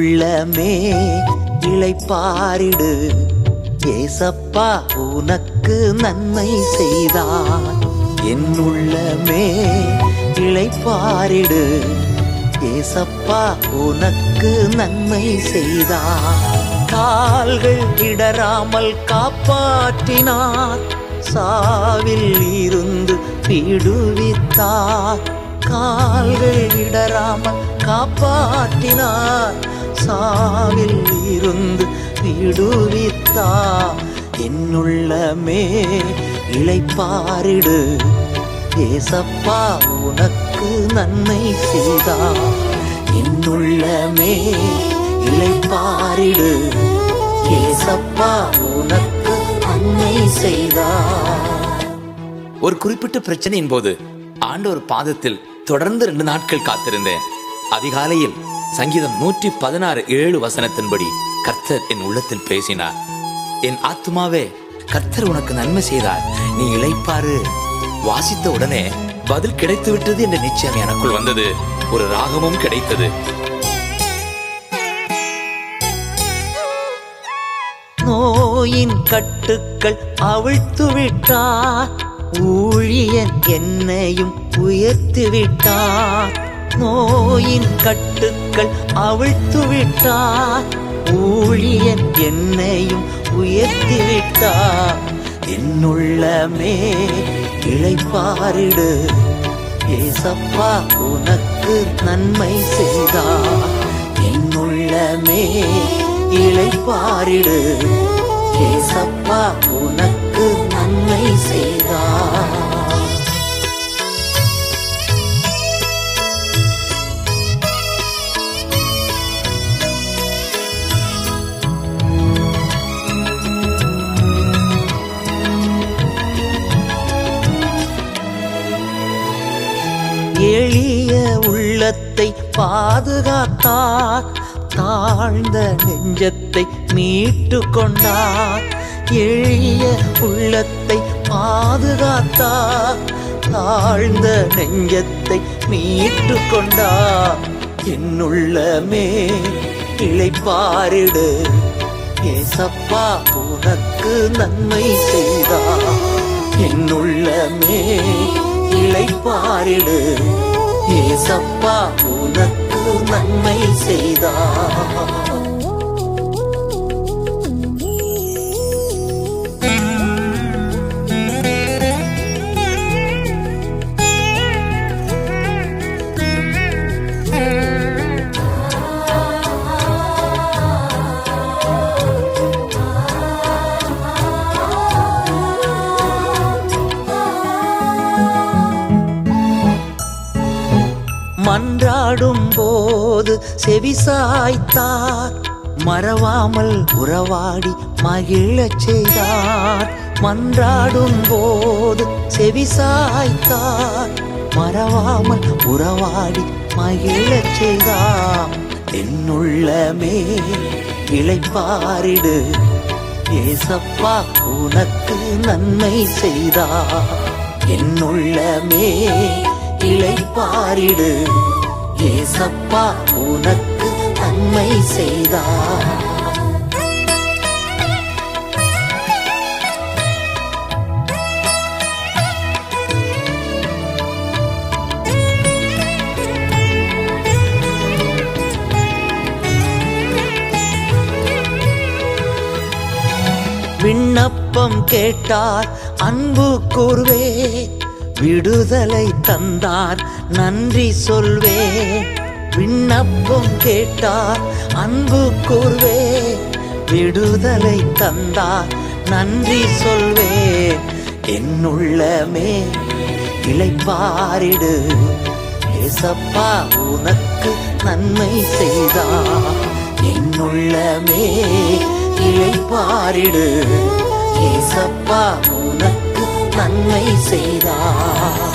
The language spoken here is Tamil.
உள்ளமே இளைப்பாரிடு. ஏசப்பா உனக்கு நன்மை செய்தார். என் உள்ளமே இளைப்பாரிடு. ஏசப்பா உனக்கு நன்மை செய்தார். கால்கள் இடராமல் காப்பாற்றினார். சாவில் இருந்து விடுவித்தார். கால்கள் இடராமல் காப்பாற்றினார். சாவில் இருந்து விடுவித்தார். என்னுள்ளமே இளைப்பாரிடு. ஏசப்பா உனக்கு நன்மை செய்தார். என்னுள்ளமே இளைப்பாரிடு. ஏசப்பா உனக்கு நன்மை செய்தார். ஒரு குறிப்பிட்ட பிரச்சனையின் போது ஆண்டவர் பாதத்தில் தொடர்ந்து 2 நாட்கள் காத்திருந்தேன். அதிகாலையில் சங்கீதம் 116:7 கர்த்தர் என் உள்ளத்தில் பேசினார். என் ஆத்துமாவே கர்த்தர் உனக்கு நன்மை செய்தார், நீ இளைப்பாறு. வாசித்த உடனே பதில் கிடைத்து விட்டது என்ற நிச்சயம் எனக்குள் வந்தது. ஒரு ராகமும் கிடைத்தது. நோயின் கட்டுக்கள் அவிழ்த்து விட்டார். ஊழியன் என்னையும் உயர்த்தி விட்டார். நோயின் கட்டுக்கள் அவிழ்த்து விட்டார். ஊழியன் என்னையும் உயர்த்தி விட்டார். என்னுள்ளமே இளைப்பாரிடு. ஏசப்பா உனக்கு நன்மை செய்தார். என்னுள்ளமே இளைப்பாரிடு. ஏசப்பா உனக்கு நன்மை செய்தார். எளிய உள்ளத்தை பாதுகாத்தார். தாழ்ந்த நெஞ்சத்தை மீட்டு கொண்டார். எளிய உள்ளத்தை பாதுகாத்தார். தாழ்ந்த நெஞ்சத்தை மீட்டு கொண்டார். என்னுள்ளமே இளைப்பாரிடு. ஏசப்பா உனக்கு நன்மை செய்தார். என்னுள்ளமே இளைப்பாரிடு. ஏசப்பா உனக்கு நன்மை செய்தார். மன்றாடும் போது செவிசாய்த்தார். மறவாமல் உறவாடி மகிழச் செய்தார். மன்றாடும் போது செவிசாய்த்தார். மறவாமல் உறவாடி மகிழச் செய்தார். என்னுள்ளமே இளைப்பாரிடு. ஏசப்பா உனக்கு நன்மை செய்தார். என்னுள்ளமே இளைப்பாரிடு. ஏசப்பா உனக்கு நன்மை செய்தார். விண்ணப்பம் கேட்டார் அன்பு கூர்வே. விடுதலை தந்தார் நன்றி சொல்வே. விண்ணப்பம் கேட்டார் அன்பு கூர்வே. விடுதலை தந்தார் நன்றி சொல்வே. என்னுள்ளமே இளைப்பாரிடு. ஏசப்பா உனக்கு நன்மை செய்தார். என்னுள்ளமே இளைப்பாரிடு. ஏசப்பா உனக்கு நன்மை செய்தார்.